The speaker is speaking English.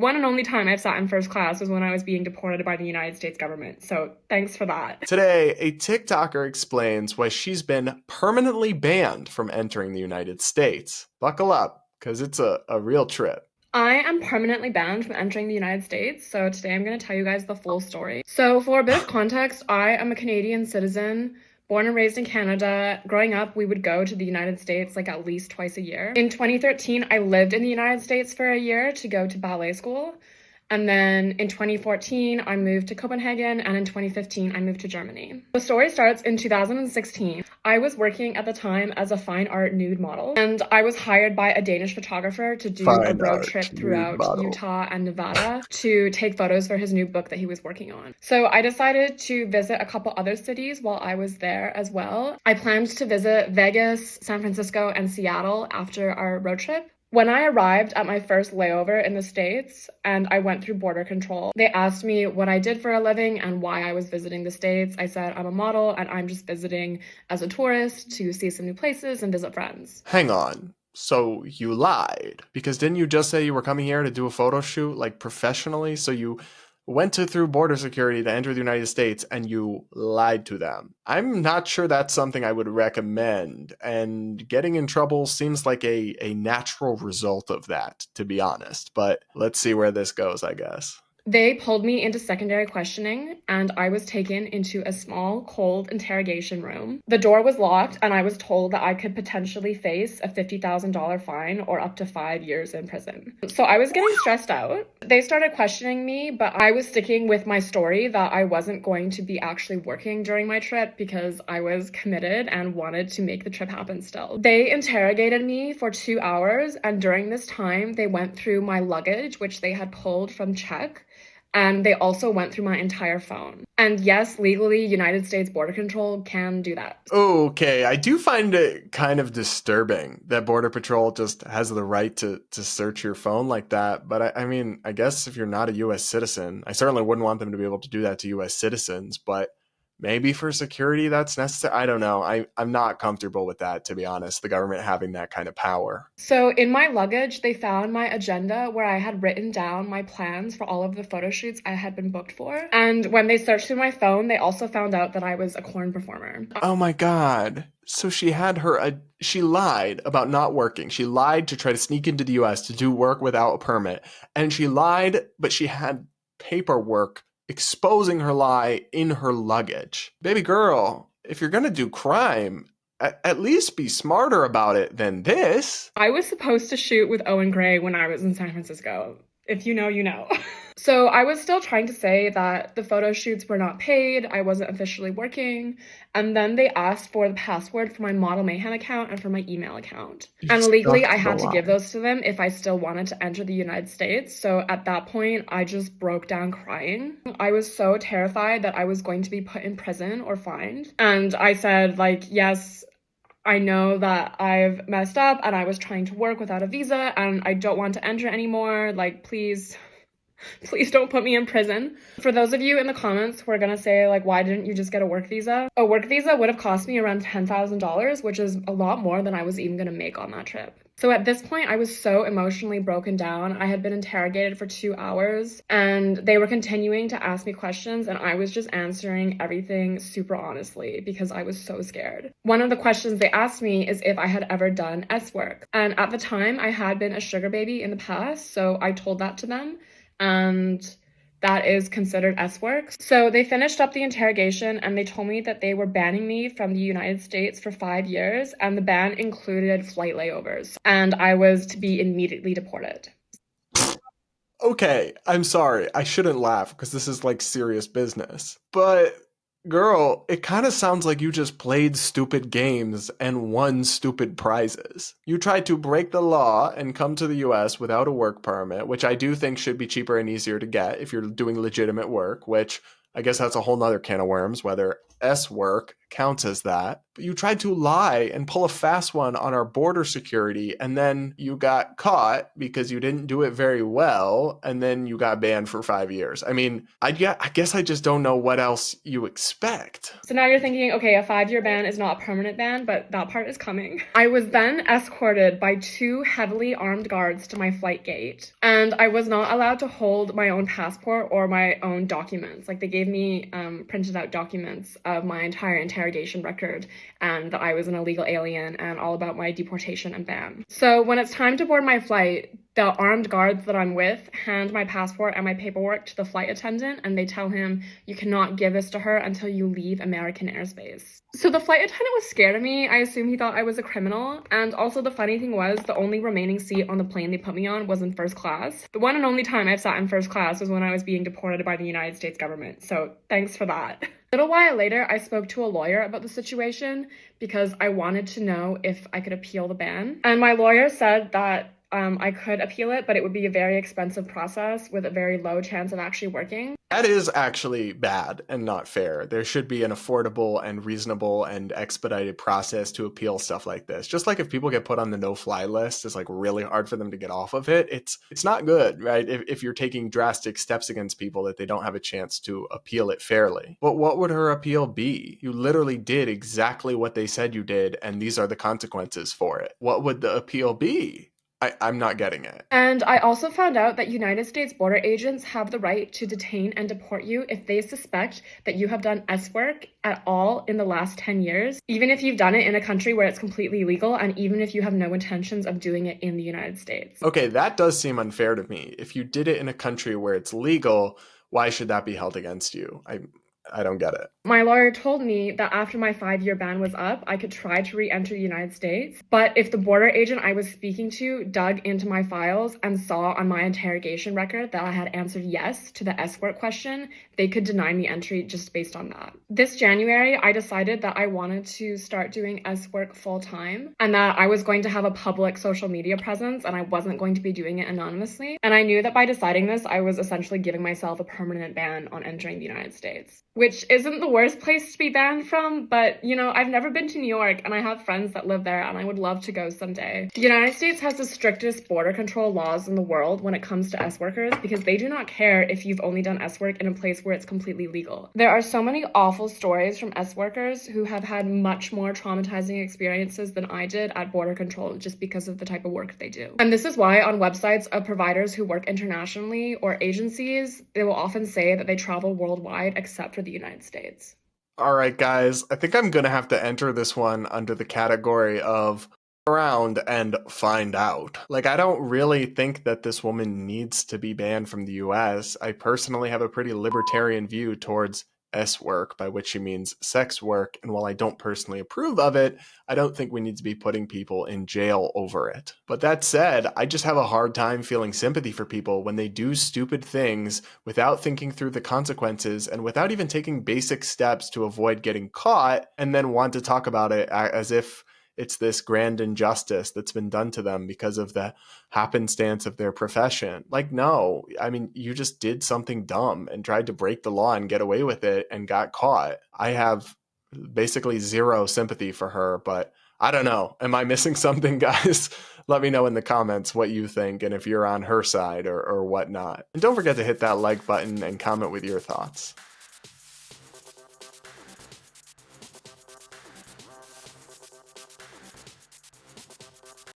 One and only time I've sat in first class was when I was being deported by the United States government. So thanks for that. Today, a TikToker explains why she's been permanently banned from entering the United States. Buckle up, because it's a real trip. I am permanently banned from entering the United States, so today I'm going to tell you guys the full story. So for a bit of context, I am a Canadian citizen, born and raised in Canada. Growing up, we would go to the United States like at least twice a year. In 2013, I lived in the United States for a year to go to ballet school. And then in 2014, I moved to Copenhagen, and in 2015, I moved to Germany. The story starts in 2016. I was working at the time as a fine art nude model, and I was hired by a Danish photographer to do a Fine road art, trip nude throughout model. Utah and Nevada to take photos for his new book that he was working on. So I decided to visit a couple other cities while I was there as well. I planned to visit Vegas, San Francisco, and Seattle after our road trip. When I arrived at my first layover in the States and I went through border control, they asked me what I did for a living and why I was visiting the States. I said I'm a model and I'm just visiting as a tourist to see some new places and visit friends. Hang on. So you lied? Because didn't you just say you were coming here to do a photo shoot, like professionally? So you went through border security to enter the United States and you lied to them. I'm not sure that's something I would recommend. And getting in trouble seems like a natural result of that, to be honest. But let's see where this goes, I guess. They pulled me into secondary questioning, and I was taken into a small, cold interrogation room. The door was locked, and I was told that I could potentially face a $50,000 fine or up to 5 years in prison. So I was getting stressed out. They started questioning me, but I was sticking with my story that I wasn't going to be actually working during my trip because I was committed and wanted to make the trip happen still. They interrogated me for 2 hours, and during this time, they went through my luggage, which they had pulled from check. And they also went through my entire phone. And yes, legally, United States Border Control can do that. Okay, I do find it kind of disturbing that Border Patrol just has the right to search your phone like that. But I mean, I guess if you're not a U.S. citizen, I certainly wouldn't want them to be able to do that to U.S. citizens. But maybe for security, that's necessary. I don't know. I'm not comfortable with that, to be honest, the government having that kind of power. So in my luggage, they found my agenda where I had written down my plans for all of the photo shoots I had been booked for. And when they searched through my phone, they also found out that I was a corn performer. Oh my God. So she lied about not working. She lied to try to sneak into the US to do work without a permit. And she lied, but she had paperwork exposing her lie in her luggage. Baby girl, if you're going to do crime, at least be smarter about it than this. I was supposed to shoot with Owen Gray when I was in San Francisco. If you know, you know. So I was still trying to say that the photo shoots were not paid, I wasn't officially working, and then they asked for the password for my Model Mayhem account and for my email account. And legally, I had to give those to them if I still wanted to enter the United States. So at that point, I just broke down crying. I was so terrified that I was going to be put in prison or fined. And I said, like, yes, I know that I've messed up and I was trying to work without a visa and I don't want to enter anymore. Like, please don't put me in prison. For those of you in the comments who are gonna say, like, why didn't you just get a work visa? A work visa would have cost me around $10,000, which is a lot more than I was even gonna make on that trip. So at this point, I was so emotionally broken down. I had been interrogated for 2 hours and they were continuing to ask me questions and I was just answering everything super honestly because I was so scared. One of the questions they asked me is if I had ever done S work. And at the time, I had been a sugar baby in the past, so I told that to them. And that is considered S work. So they finished up the interrogation and they told me that they were banning me from the United States for 5 years and the ban included flight layovers and I was to be immediately deported. Okay, I'm sorry. I shouldn't laugh because this is like serious business. But girl, it kind of sounds like you just played stupid games and won stupid prizes. You tried to break the law and come to the US without a work permit, which I do think should be cheaper and easier to get if you're doing legitimate work, which I guess that's a whole nother can of worms, whether S work counts as that. But you tried to lie and pull a fast one on our border security, and then you got caught because you didn't do it very well, and then you got banned for 5 years. I mean, I guess I just don't know what else you expect. So now you're thinking, okay, a 5-year ban is not a permanent ban, but that part is coming. I was then escorted by 2 heavily armed guards to my flight gate, and I was not allowed to hold my own passport or my own documents. Like, they gave me printed out documents of my entire interrogation record and that I was an illegal alien and all about my deportation and ban. So when it's time to board my flight, the armed guards that I'm with hand my passport and my paperwork to the flight attendant, and they tell him, you cannot give this to her until you leave American airspace. So the flight attendant was scared of me. I assume he thought I was a criminal. And also the funny thing was, the only remaining seat on the plane they put me on was in first class. The one and only time I've sat in first class was when I was being deported by the United States government. So thanks for that. A little while later, I spoke to a lawyer about the situation because I wanted to know if I could appeal the ban. And my lawyer said that I could appeal it, but it would be a very expensive process with a very low chance of actually working. That is actually bad and not fair. There should be an affordable and reasonable and expedited process to appeal stuff like this. Just like if people get put on the no-fly list, it's like really hard for them to get off of it. It's not good, right? If you're taking drastic steps against people that they don't have a chance to appeal it fairly. But what would her appeal be? You literally did exactly what they said you did, and these are the consequences for it. What would the appeal be? I'm not getting it. And I also found out that United States border agents have the right to detain and deport you if they suspect that you have done S work at all in the last 10 years, even if you've done it in a country where it's completely legal, and even if you have no intentions of doing it in the United States. Okay, that does seem unfair to me. If you did it in a country where it's legal, why should that be held against you? I don't get it. My lawyer told me that after my 5-year ban was up, I could try to re-enter the United States. But if the border agent I was speaking to dug into my files and saw on my interrogation record that I had answered yes to the S-work question, they could deny me entry just based on that. This January, I decided that I wanted to start doing S-work full-time and that I was going to have a public social media presence and I wasn't going to be doing it anonymously. And I knew that by deciding this, I was essentially giving myself a permanent ban on entering the United States. Which isn't the worst place to be banned from, but, you know, I've never been to New York and I have friends that live there and I would love to go someday. The United States has the strictest border control laws in the world when it comes to S workers because they do not care if you've only done S work in a place where it's completely legal. There are so many awful stories from S workers who have had much more traumatizing experiences than I did at border control just because of the type of work they do. And this is why on websites of providers who work internationally or agencies, they will often say that they travel worldwide except for the United States. All right, guys, I think I'm going to have to enter this one under the category of around and find out. Like, I don't really think that this woman needs to be banned from the US. I personally have a pretty libertarian view towards S work, by which she means sex work, and while I don't personally approve of it, I don't think we need to be putting people in jail over it. But that said, I just have a hard time feeling sympathy for people when they do stupid things without thinking through the consequences and without even taking basic steps to avoid getting caught, and then want to talk about it as if it's this grand injustice that's been done to them because of the happenstance of their profession. Like, no, I mean, you just did something dumb and tried to break the law and get away with it and got caught. I have basically zero sympathy for her, but I don't know. Am I missing something, guys? Let me know in the comments what you think and if you're on her side or whatnot. And don't forget to hit that like button and comment with your thoughts.